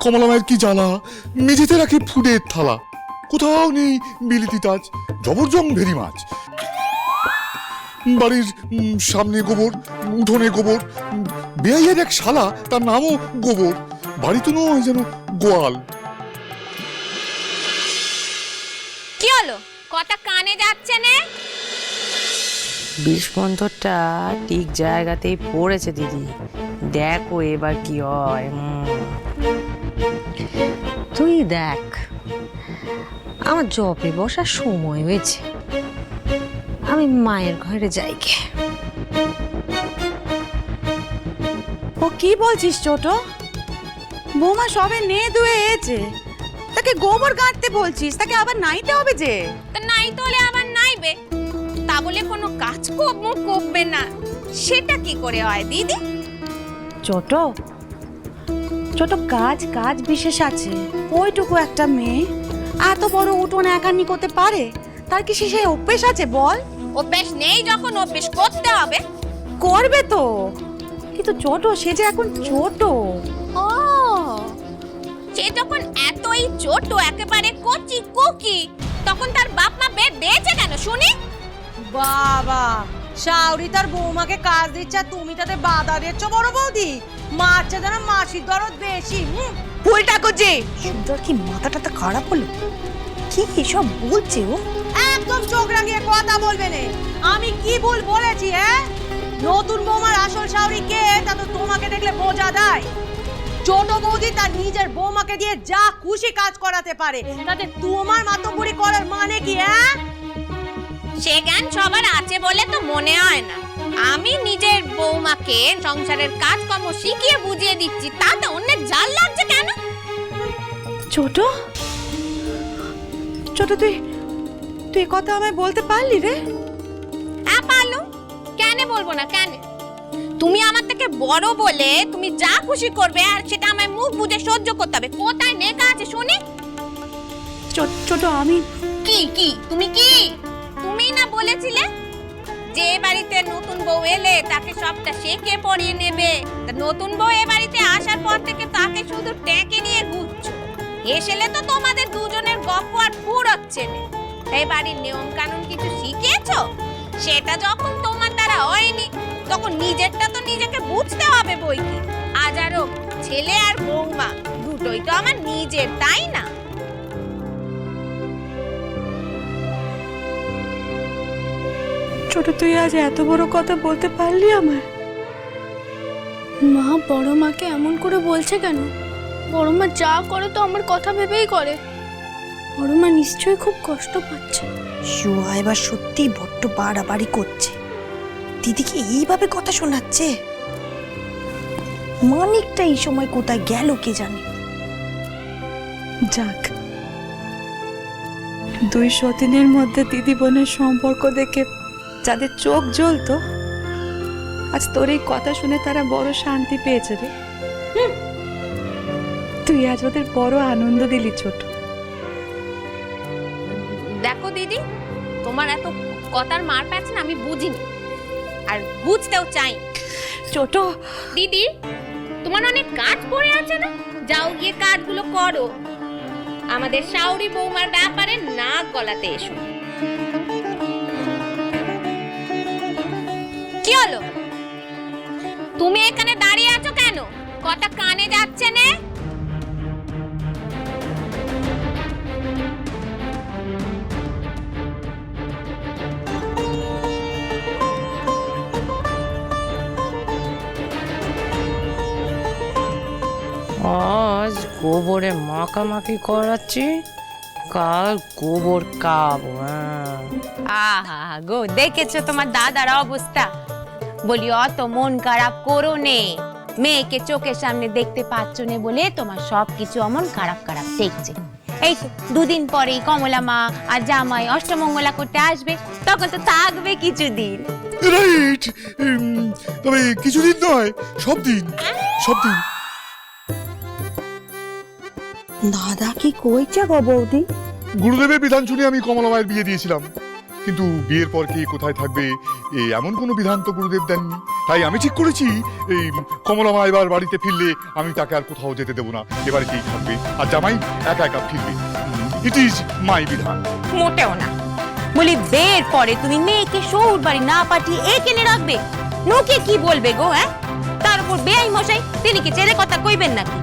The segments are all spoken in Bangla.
কমলা মায়ের কি জ্বালা, মেঝেতে রাখে ফুডের থালা, কোথাও নেই বিলিতি তাজ, জবরজং ভেরি মাছ। বাড়ির সামনে গোবর, উঠোনে গোবর, বেয়াইয়ের এক শালা, তার নামও গোবর, বাড়ি তো নয় যেন গোয়াল। কি হলো, কথা কানে যাচ্ছে না? বিষমন্থরটা ঠিক জায়গাতেই পড়েছে দিদি, দেখো এবার কি হয়। তুই দেখ, আমার জবে বসার সময় হয়েছে, আমি মায়ের ঘরে যাই গে। ও কি বলছিস ছোট? বৌমা সবে নেয়ে ধুয়ে এসেছে, তাকে গোবর গাঁটতে বলছিস? তাকে আবার নাইতে হবে যে। তা নাই তো হলে আবার নাইবে, তা বলে কোনো কাজ করবে না, সেটা কি করে হয় দিদি? ছোট ছোট কাজ কাজ বিশেষ আছে। ওইটুকু একটা মেয়ে এত বড় উঠোন একান্নি করতে পারে? তার কি সেই অভ্যেস আছে বল? অভ্যেস নেই যখন অভ্যেস করতে হবে। করবে তো, কিন্তু ছোট সে যে এখন ছোট। ও, সে যখন এতই ছোট, একেবারে কচি কুকি, তখন তার বাপ মা বেঁচে কেন শুনি? বাবা, শাওরি তার বৌমাকে কাজ দিচ্ছে, তুমি তাতে বাধা দিচ্ছ বড় বৌদি। মারছে যেন মাসির দরদ বেশি। ভুলটা করছে। সুন্দর কি মাথাটা খারাপ হলো? কি এসব বলছে ও? একদম চোখ রাঙিয়ে কথা বলবে না। আমি কি ভুল বলেছি? নতুন বৌমার আসল শাওরি কে তা তো তোমাকে দেখলে বোঝা দেয়। ছোট বৌদি তার নিজের বৌমাকে দিয়ে যা খুশি কাজ করাতে পারে, তাতে তোমার মাতব্বরি করার মানে কি? সে জ্ঞান সবার আছে বলে তো মনে হয় না। আমি নিজের বৌমাকে সংসারের কাজকর্ম শিখিয়ে বুঝিয়ে দিচ্ছি, তাতে অন্যের ঝাল লাগছে কেন? ছোট ছোট তুই তুই কথা আমায় বলতে পারলি রে? হ্যাঁ পারলুম, কেন বলবো না, কেন? তুমি আমার থেকে বড় বলে তুমি যা খুশি করবে, আর সেটা আমায় মুখ বুজে সহ্য করতে হবে। কোথায় লেখা আছে শুনি? ছোট আমি কি কি তুমি কি তুমি না বলেছিলে যে বাড়িতে নতুন বউ এলে তাকে সবটা শেখে পড়িয়ে নেবে? তা নতুন বউ এ বাড়িতে আসার পর থেকে তাকে শুধু ট্যাঁকে নিয়ে ঘুরছো। এসেলে তো তোমাদের দুজনের গপ্প আর ফুরোচ্ছে না। এই বাড়ির নিয়ম কানুন কিছু শিখেছো? সেটা যখন তোমার দ্বারা হয়নি, তখন নিজেরটা তো নিজেকে বুঝতে হবে বই কি। আজ আরো ছেলে আর বৌমা দুটোই তো আমার নিজের, তাই না? ছোট তুই আজ এত বড় কথা বলতে পারলি আমায়? মা বড় মাকে এমন করে বলছে কেন? বড় মা যা করে তো আমার কথা ভেবেই করে। বড় মা নিশ্চয়ই খুব কষ্ট পাচ্ছে। শুয়া এবার সত্যি বড্ড বাড়াবাড়ি করছে। দিদিকে এইভাবে কথা শোনাচ্ছে। মানিকটা এই সময় কোথায় গেল কে জানে। যাক, দুই সতীনের মধ্যে দিদি বোনের সম্পর্ক দেখে যাদের চোখ জ্বলতো, আজ তোর এই কথা শুনে তারা বড় শান্তি পেয়েছে রে। তুই আজ ওদের বড় আনন্দ দিলি ছোট। দেখো দিদি, তোমার এত কথার মার প্যাচ না আমি বুঝিনি, আর বুঝতেও চাই। ছোট দিদি, তোমার অনেক কাজ পড়ে আছে না? যাও গিয়ে কাজগুলো করো। আমাদের শাওরি বৌমার ব্যাপারে নাক গলাতে এসো। কি হলো, তুমি এখানে দাঁড়িয়ে আছো কেন? কথা কানে যাচ্ছে না? আজ গোবরে মাখামাখি করাচ্ছি, কাল গোবর খাবো। আহা গো, দেখেছো তোমার দাদার অবস্থা? বলি অত মন খারাপ করো নে, মেয়েকে চোখের সামনে দেখতে পাচ্ছ না বলে তোমার সবকিছু অমন খারাপ খারাপ দেখছে। এই তো দুদিন পরেই কমলা মা আর জামাই অষ্টমঙ্গলা করতে আসবে, তখন তো থাকবে কিছুদিন। রাইট, তবে কিছুদিন নয়, সব দিন, সব দিন। দাদা কি কইছে গো বৌদি? গুরুদেবের বিধান শুনে আমি কমলা মায়ের বিয়ে দিয়েছিলাম, কিন্তু বিয়ের পর কে কোথায় থাকবে এমন কোনো বিধান তো গুরুদেব দেননি। তাই আমি ঠিক করেছি এই কমলা মা এবার বাড়িতে ফিরলে আমি তাকে আর কোথাও যেতে দেবো না, এ বাড়িতেই থাকবে আর জামাই একা একা ফিরবে। ইট ইজ মাই বিধান। মোটেও না। বলি বিয়ের পরে তুমি মেয়েকে শ্বশুর বাড়ি না পাঠিয়ে এখানে রাখবে, লোকে কি বলবে গো? হ্যাঁ, তার উপর বেআই মশাই তিনি কি ছেলে কথা কইবেন নাকি?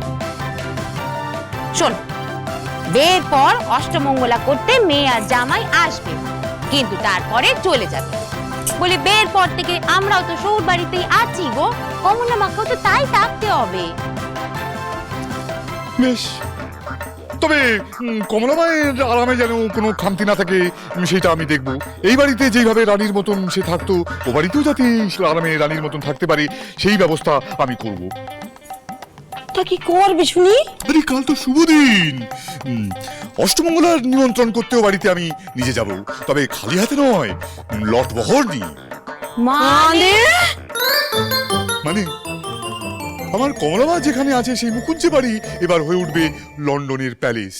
শোন, বিয়ের পর অষ্টমঙ্গলা করতে মেয়ে আর জামাই আসবে, কিন্তু তারপরে চলে যাবে। বলি বিয়ের পর থেকে আমরাও তো শ্বশুর বাড়িতেই আছি গো, কমলা মাকেও তো তাই থাকতে হবে। বেশ, তবে কমলা মায়ের আরামে যেন কোনো খামতি না থাকে সেটা আমি দেখব। এই বাড়িতে যেইভাবে রানীর মতন সে থাকতো, ও বাড়িতেও যাতে আরামে রানীর মতন থাকতে পারে সেই ব্যবস্থা আমি করব। তা কি করবে শুনি? আরে কাল তো শুভ দিন, অষ্টমঙ্গলার নিমন্ত্রণ করতেও বাড়িতে আমি নিজে যাব, তবে খালি হাতে নয়, লটবহর নিয়ে। মানে আমার কমলামা যেখানে আছে সেই মুকুঞ্জে বাড়ি এবার হয়ে উঠবে লন্ডনের প্যালেস।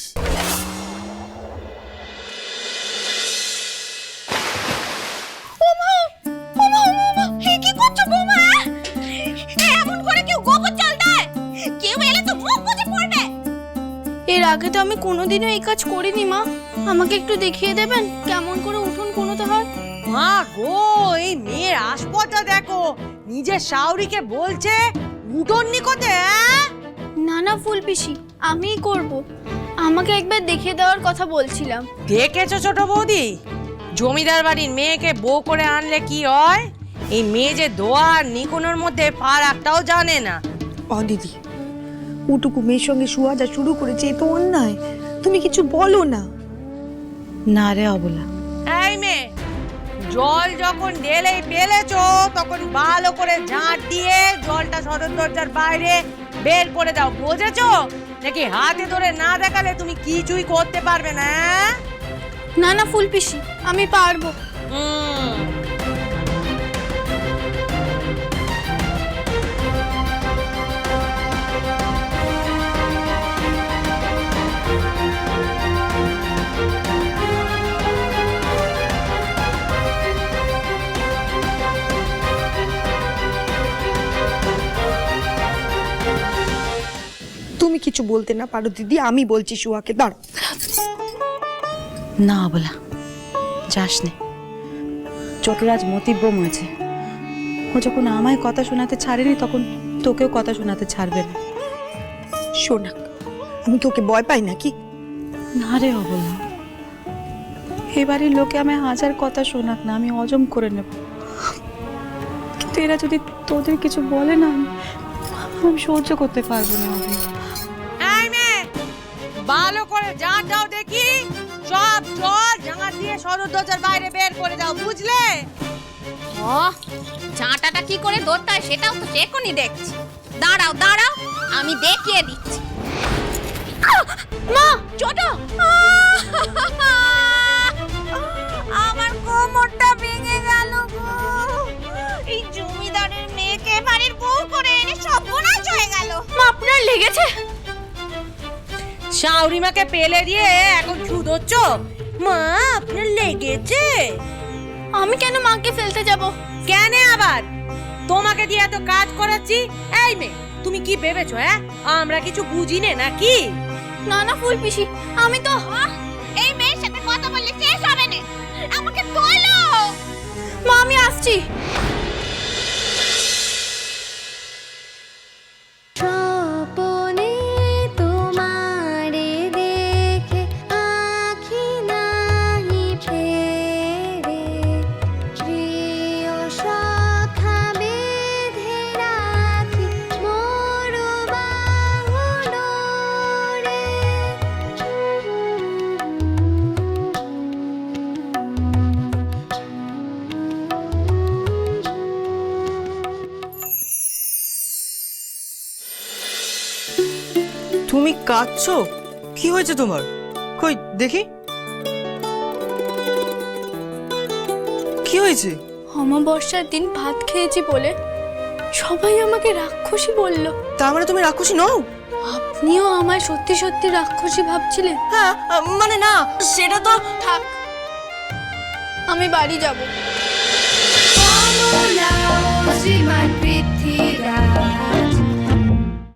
কি করছো বৌমা? এমন করে কেউ গোবর জল দেয়? কেউ এলে তো মুখ বুজে পড়বে। এর আগে তো আমি কোনোদিনও এই কাজ করিনি মা, আমাকে একটু দেখিয়ে দেবেন কেমন করে উঠোন কোনোতে হয়? মা গো, এই মেয়ের আসপদটা দেখো, নিজের শাওরিকে বলছে উঠোন নিকোতে। না না ফুল পিসি, আমিই করব। আমাকে একবার দেখিয়ে দেওয়ার কথা বলছিলাম। দেখেছো ছোট বৌদি, জমিদার বাড়ির মেয়েকে বউ করে আনলে কি হয়? এই মেয়ে যে দোয়া আর নিকুনোর মধ্যে ফারাকটাও জানে না। ও দিদি, উটুকু মেয়ের সঙ্গে শুয়া যা শুরু করেছে এ তো অন্যায়, তুমি কিছু বলো না। না রে অবলা, এই মেয়ে, জল যখন ঢেলেই ফেলেছো তখন ভালো করে ঝাঁট দিয়ে জলটা সদর দরজার বাইরে বের করে দাও, বুঝেছো? নাকি হাতে ধরে না দেখালে তুমি কিছুই করতে পারবে না। না না ফুল পিসি, আমি পারবো। তুমি কিছু বলতে না পারো দিদি, আমি বলছি শুয়াকে, দাঁড়াও। না অবলা, যাস নে। ছোটরাজ মতিব্যম হয়েছে, ও যখন আমায় কথা শোনাতে ছাড়েনি তখন তোকেও কথা শোনাতে ছাড়বে না। শোনা, আমি তোকে ভয় পাই নাকি? না রে অবলা, এবারের লোকে আমায় হাজার কথা শোনাক না, আমি হজম করে নেব, কিন্তু এরা যদি তোদের কিছু বলে না আমি সহ্য করতে পারবো না। এই মেয়ে, ভালো করে ঝাঁট দাও দেখি, সব জল ঝাঁট দিয়ে সদর দরজার বাইরে বের করে দাও, বুঝলে? ঝাঁটাটা কি করে ধরতে হয় সেটাও তো এখনই দেখছি। দাঁড়াও দাঁড়াও, আমি দেখিয়ে দিচ্ছি। মা, ছোট, আমার কোমরটা ভেঙে গেল গো। এই জমিদারের মেয়েকে বাড়ির বউ করে এনে সর্বনাশ হয়ে গেল। মা, আপনার লেগেছে? শাওরিমাকে পেলে দিয়ে এখন শুধোচ্ছ? মা, আপনার লেগেছে? আমি কেন মাকে ফেলতে যাব? কেন আবার? তোমাকে দিয়ে এত কাজ করাচ্ছি। এই মেয়ে, তুমি কি ভেবেছো? হ্যাঁ, আমরা কিছু বুঝি না নাকি? না না ফুল পিসি, আমি তো এই মেয়ের সাথে কথা বললে শেষ হবে না। আমাকে তোলো। মা, আমি আসছি। স্বপনে তোমারে দেখে আখি নাহি ফেরে, প্রিয় সখা বেঁধে রাখি মোর বাহুডোরে। তুমি কাঁদছো? কি হয়েছে তোমার? কই দেখি, কি হয়েছে? অমাবস্যার দিন ভাত খেয়েছি বলে সবাই আমাকে রাক্ষসী বলল। তার মানে তুমি রাক্ষসী নও? আপনিও আমায় সত্যি সত্যি রাক্ষসী ভাবছিলেন? হ্যাঁ, মানে না, সেটা তো থাক, আমি বাড়ি যাব। কমলা